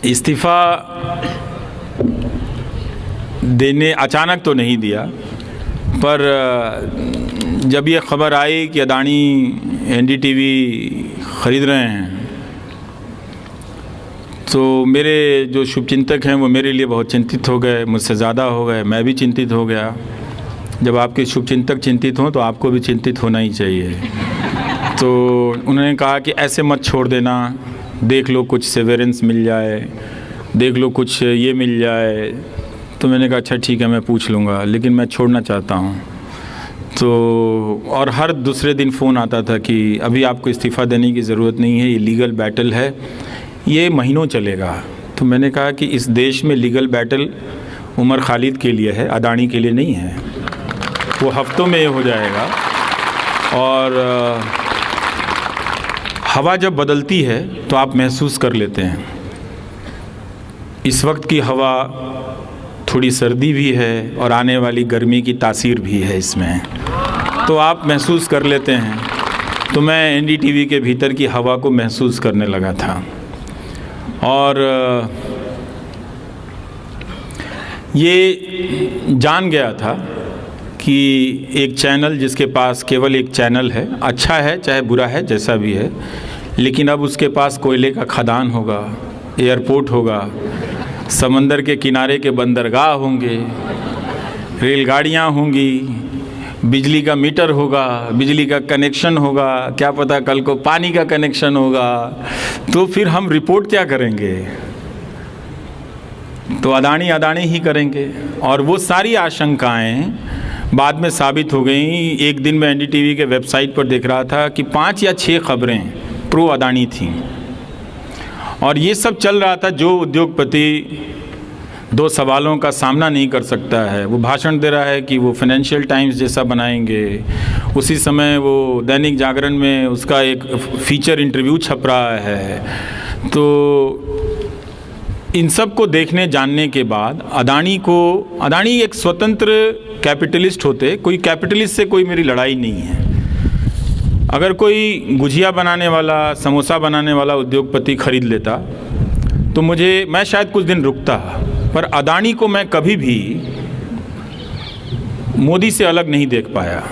इस्तीफ़ा देने अचानक तो नहीं दिया, पर जब ये ख़बर आई कि अदानी एनडीटीवी ख़रीद रहे हैं तो मेरे जो शुभचिंतक हैं वो मेरे लिए बहुत चिंतित हो गए, मुझसे ज़्यादा हो गए। मैं भी चिंतित हो गया। जब आपके शुभचिंतक चिंतित हों तो आपको भी चिंतित होना ही चाहिए। तो उन्होंने कहा कि ऐसे मत छोड़ देना, देख लो कुछ सेवेरेंस मिल जाए, देख लो कुछ ये मिल जाए। तो मैंने कहा अच्छा ठीक है, मैं पूछ लूँगा, लेकिन मैं छोड़ना चाहता हूँ। तो और हर दूसरे दिन फ़ोन आता था कि अभी आपको इस्तीफ़ा देने की ज़रूरत नहीं है, ये लीगल बैटल है, ये महीनों चलेगा। तो मैंने कहा कि इस देश में लीगल बैटल उमर खालिद के लिए है, अदानी के लिए नहीं है। वो हफ्तों में ये हो जाएगा। और हवा जब बदलती है तो आप महसूस कर लेते हैं। इस वक्त की हवा थोड़ी सर्दी भी है और आने वाली गर्मी की तासीर भी है इसमें, तो आप महसूस कर लेते हैं। तो मैं एनडीटीवी के भीतर की हवा को महसूस करने लगा था। और ये जान गया था कि एक चैनल जिसके पास केवल एक चैनल है, अच्छा है चाहे बुरा है जैसा भी है, लेकिन अब उसके पास कोयले का खदान होगा, एयरपोर्ट होगा, समंदर के किनारे के बंदरगाह होंगे, रेलगाड़ियाँ होंगी, बिजली का मीटर होगा, बिजली का कनेक्शन होगा, क्या पता कल को पानी का कनेक्शन होगा। तो फिर हम रिपोर्ट क्या करेंगे? तो अदानी ही करेंगे। और वो सारी आशंकाएं बाद में साबित हो गई। एक दिन मैं एनडीटीवी के वेबसाइट पर देख रहा था कि 5 या 6 खबरें प्रो अदानी थीं, और ये सब चल रहा था। जो उद्योगपति 2 सवालों का सामना नहीं कर सकता है, वो भाषण दे रहा है कि वो फाइनेंशियल टाइम्स जैसा बनाएंगे। उसी समय वो दैनिक जागरण में उसका एक फीचर इंटरव्यू छप रहा है। तो इन सब को देखने जानने के बाद अदानी एक स्वतंत्र कैपिटलिस्ट होते, कोई कैपिटलिस्ट से कोई मेरी लड़ाई नहीं है। अगर कोई गुजिया बनाने वाला, समोसा बनाने वाला उद्योगपति खरीद लेता तो मैं शायद कुछ दिन रुकता, पर अदानी को मैं कभी भी मोदी से अलग नहीं देख पाया,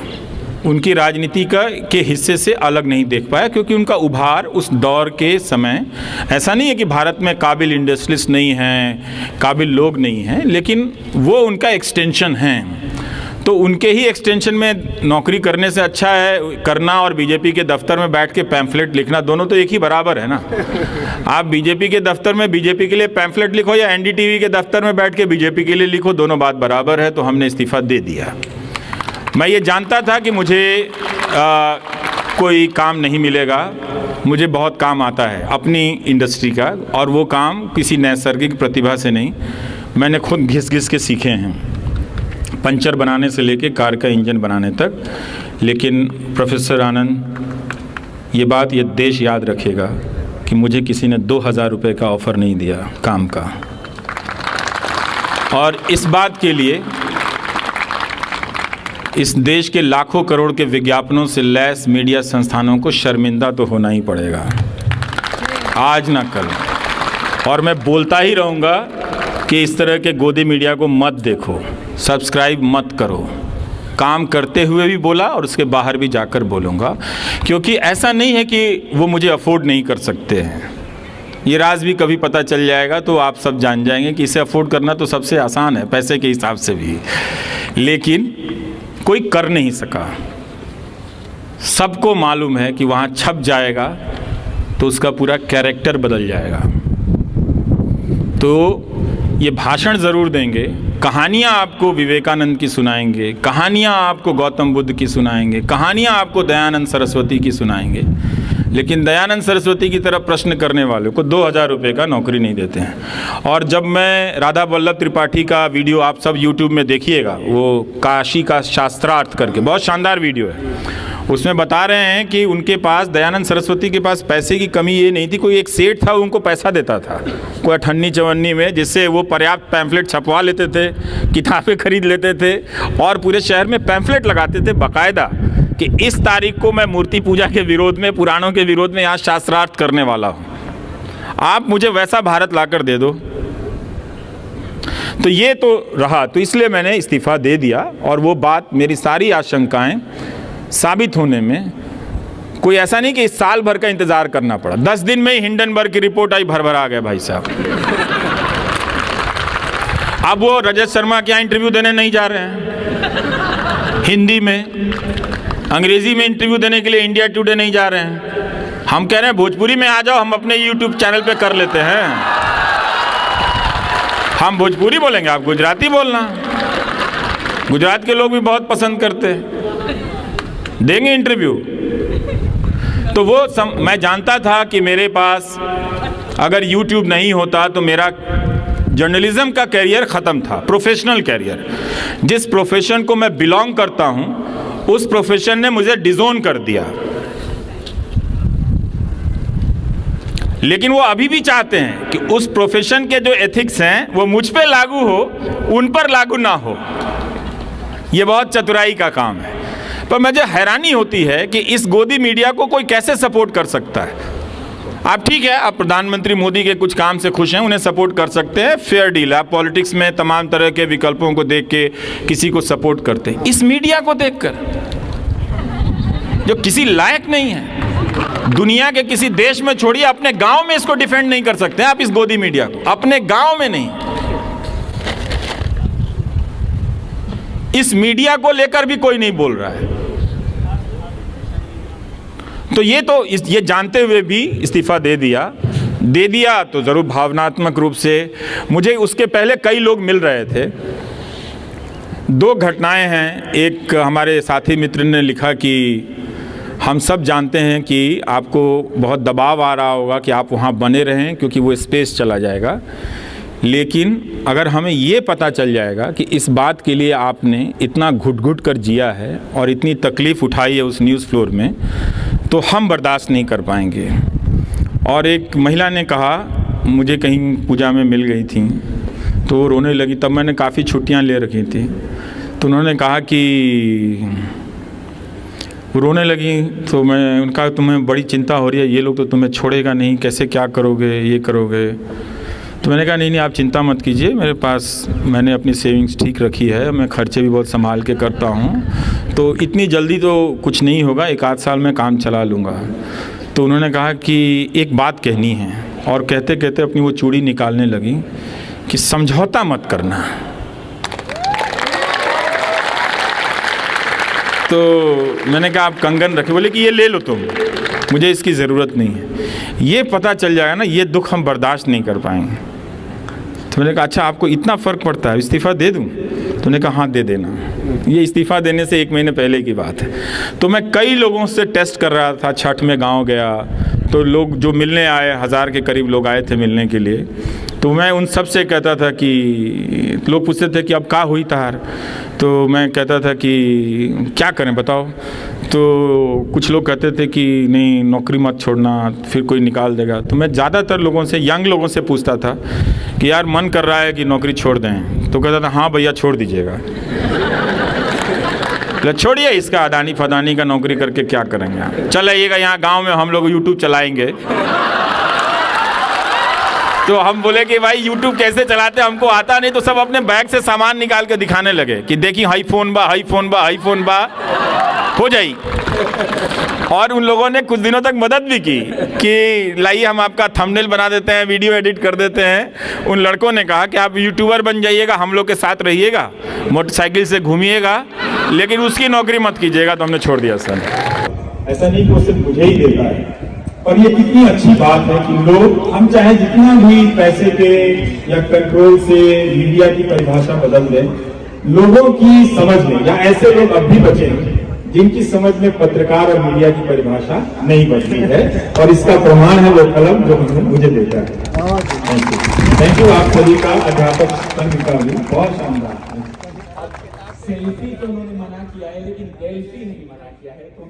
उनकी राजनीति के हिस्से से अलग नहीं देख पाया, क्योंकि उनका उभार उस दौर के समय, ऐसा नहीं है कि भारत में काबिल इंडस्ट्रियलिस्ट नहीं हैं, काबिल लोग नहीं हैं, लेकिन वो उनका एक्सटेंशन हैं। तो उनके ही एक्सटेंशन में नौकरी करने से अच्छा है करना और बीजेपी के दफ्तर में बैठ के पैम्फलेट लिखना, दोनों तो एक ही बराबर है ना। आप बीजेपी के दफ्तर में बीजेपी के लिए पैम्फलेट लिखो या एनडीटीवी के दफ्तर में बैठ के बीजेपी के लिए लिखो, दोनों बात बराबर है। तो हमने इस्तीफ़ा दे दिया। मैं ये जानता था कि मुझे कोई काम नहीं मिलेगा, मुझे बहुत काम आता है अपनी इंडस्ट्री का, और वो काम किसी नैसर्गिक प्रतिभा से नहीं, मैंने खुद घिस के सीखे हैं, पंचर बनाने से लेके कार का इंजन बनाने तक। लेकिन प्रोफेसर आनंद, ये बात ये देश याद रखेगा कि मुझे किसी ने 2000 रुपये का ऑफ़र नहीं दिया काम का। और इस बात के लिए इस देश के लाखों करोड़ के विज्ञापनों से लैस मीडिया संस्थानों को शर्मिंदा तो होना ही पड़ेगा, आज ना कल। और मैं बोलता ही रहूँगा कि इस तरह के गोदी मीडिया को मत देखो, सब्सक्राइब मत करो। काम करते हुए भी बोला और उसके बाहर भी जाकर बोलूँगा, क्योंकि ऐसा नहीं है कि वो मुझे अफोर्ड नहीं कर सकते हैं। ये राज भी कभी पता चल जाएगा तो आप सब जान जाएंगे कि इसे अफोर्ड करना तो सबसे आसान है, पैसे के हिसाब से भी, लेकिन कोई कर नहीं सका। सबको मालूम है कि वहाँ छप जाएगा तो उसका पूरा कैरेक्टर बदल जाएगा। तो ये भाषण ज़रूर देंगे, कहानियाँ आपको विवेकानंद की सुनाएंगे, कहानियाँ आपको गौतम बुद्ध की सुनाएंगे, कहानियाँ आपको दयानंद सरस्वती की सुनाएंगे, लेकिन दयानंद सरस्वती की तरफ प्रश्न करने वालों को 2000 रुपये का नौकरी नहीं देते हैं। और जब मैं राधा वल्लभ त्रिपाठी का वीडियो आप सब यूट्यूब में देखिएगा, वो काशी का शास्त्रार्थ करके बहुत शानदार वीडियो है, उसमें बता रहे हैं कि उनके पास, दयानंद सरस्वती के पास पैसे की कमी ये नहीं थी, कोई एक सेठ था उनको पैसा देता था कोई अठन्नी चवन्नी में, जिससे वो पर्याप्त पैम्फलेट छपवा लेते थे, किताबें खरीद लेते थे और पूरे शहर में पैम्फलेट लगाते थे बाकायदा कि इस तारीख को मैं मूर्ति पूजा के विरोध में, पुराणों के विरोध में यहाँ शास्त्रार्थ करने वाला हूँ। आप मुझे वैसा भारत लाकर दे दो। तो ये तो रहा, तो इसलिए मैंने इस्तीफ़ा दे दिया। और वो बात, मेरी सारी आशंकाएं साबित होने में कोई ऐसा नहीं कि इस साल भर का इंतज़ार करना पड़ा। 10 दिन में ही हिंडनबर्ग की रिपोर्ट आई, भर आ गया भाई साहब। अब वो रजत शर्मा के यहाँ इंटरव्यू देने नहीं जा रहे हैं, हिंदी में, अंग्रेजी में इंटरव्यू देने के लिए इंडिया टुडे नहीं जा रहे हैं। हम कह रहे हैं भोजपुरी में आ जाओ, हम अपने यूट्यूब चैनल पे कर लेते हैं। हम भोजपुरी बोलेंगे, आप गुजराती बोलना। गुजरात के लोग भी बहुत पसंद करते हैं, देंगे इंटरव्यू। तो वो मैं जानता था कि मेरे पास अगर यूट्यूब नहीं होता तो मेरा जर्नलिज्म का कैरियर ख़त्म था, प्रोफेशनल कैरियर। जिस प्रोफेशन को मैं बिलोंग करता हूँ उस प्रोफेशन ने मुझे डिज़ोन कर दिया। लेकिन वो अभी भी चाहते हैं कि उस प्रोफेशन के जो एथिक्स हैं वो मुझ पे लागू हो, उन पर लागू ना हो। ये बहुत चतुराई का काम है। पर मुझे हैरानी होती है कि इस गोदी मीडिया को कोई कैसे सपोर्ट कर सकता है। आप ठीक है, आप प्रधानमंत्री मोदी के कुछ काम से खुश हैं, उन्हें सपोर्ट कर सकते हैं, फेयर डील। आप पॉलिटिक्स में तमाम तरह के विकल्पों को देख के किसी को सपोर्ट करते हैं। इस मीडिया को देखकर जो किसी लायक नहीं है, दुनिया के किसी देश में छोड़िए, अपने गांव में इसको डिफेंड नहीं कर सकते आप, इस गोदी मीडिया को, अपने गांव में नहीं। इस मीडिया को लेकर भी कोई नहीं बोल रहा है। तो ये जानते हुए भी इस्तीफ़ा दे दिया तो ज़रूर भावनात्मक रूप से। मुझे उसके पहले कई लोग मिल रहे थे। 2 घटनाएं हैं। एक हमारे साथी मित्र ने लिखा कि हम सब जानते हैं कि आपको बहुत दबाव आ रहा होगा कि आप वहाँ बने रहें क्योंकि वो स्पेस चला जाएगा, लेकिन अगर हमें ये पता चल जाएगा कि इस बात के लिए आपने इतना घुट-घुट कर जिया है और इतनी तकलीफ़ उठाई है उस न्यूज़ फ्लोर में, तो हम बर्दाश्त नहीं कर पाएंगे। और एक महिला ने कहा, मुझे कहीं पूजा में मिल गई थी तो वो रोने लगी। तब मैंने काफ़ी छुट्टियां ले रखी थी, तो उन्होंने कहा कि रोने लगी तो मैं उनका, तुम्हें बड़ी चिंता हो रही है, ये लोग तो तुम्हें छोड़ेगा नहीं, कैसे क्या करोगे, ये करोगे। तो मैंने कहा नहीं आप चिंता मत कीजिए, मेरे पास मैंने अपनी सेविंग्स ठीक रखी है, मैं खर्चे भी बहुत संभाल के करता हूँ, तो इतनी जल्दी तो कुछ नहीं होगा, 1 आध साल में काम चला लूँगा। तो उन्होंने कहा कि एक बात कहनी है, और कहते कहते अपनी वो चूड़ी निकालने लगी कि समझौता मत करना। तो मैंने कहा आप कंगन रखे, बोले कि ये ले लो तुम, मुझे इसकी ज़रूरत नहीं है। ये पता चल जाएगा ना, ये दुख हम बर्दाश्त नहीं कर पाएंगे। तो मैंने कहा अच्छा आपको इतना फ़र्क पड़ता है, इस्तीफ़ा दे दूँ? तो उन्होंने कहा हाँ दे देना। ये इस्तीफ़ा देने से 1 महीने पहले की बात है। तो मैं कई लोगों से टेस्ट कर रहा था, छठ में गाँव गया तो लोग जो मिलने आए, 1000 के करीब लोग आए थे मिलने के लिए, तो मैं उन सब से कहता था कि लोग पूछते थे कि अब क्या हुई तार, तो मैं कहता था कि क्या करें बताओ। तो कुछ लोग कहते थे कि नहीं नौकरी मत छोड़ना, फिर कोई निकाल देगा। तो मैं ज़्यादातर लोगों से, यंग लोगों से पूछता था कि यार मन कर रहा है कि नौकरी छोड़ दें, तो कहता था हाँ भैया छोड़ दीजिएगा। छोड़िए इसका अदानी फदानी का नौकरी करके क्या करेंगे, चल आइएगा यहाँ गांव में हम लोग यूट्यूब चलाएंगे। तो हम बोले कि भाई यूट्यूब कैसे चलाते हमको आता नहीं, तो सब अपने बैग से सामान निकाल के दिखाने लगे कि देखिए हाई फोन बा, हाई फोन बा, हाई फोन बा, हो जाई। और उन लोगों ने कुछ दिनों तक मदद भी की कि लाइए हम आपका थंबनेल बना देते हैं, वीडियो एडिट कर देते हैं। उन लड़कों ने कहा कि आप यूट्यूबर बन जाइएगा, हम लोग के साथ रहिएगा, मोटरसाइकिल से घूमिएगा, लेकिन उसकी नौकरी मत कीजिएगा। तो हमने छोड़ दिया सर। ऐसा नहीं कि वो सिर्फ मुझे ही देता है, और ये कितनी अच्छी बात है कि लोग, हम चाहे जितना भी पैसे के या कंट्रोल से मीडिया की परिभाषा बदल दें, लोगों की समझ में, या ऐसे लोग अब भी बचे हैं जिनकी समझ में पत्रकार और मीडिया की परिभाषा नहीं बदली है, और इसका प्रमाण है वो कलम जो मुझे देता है। थैंक यू आप सभी का, अध्यापक संघ का भी बहुत शानदार। सेल्फी तो उन्होंने मना किया है, लेकिन सेल्फी नहीं मना किया है, तो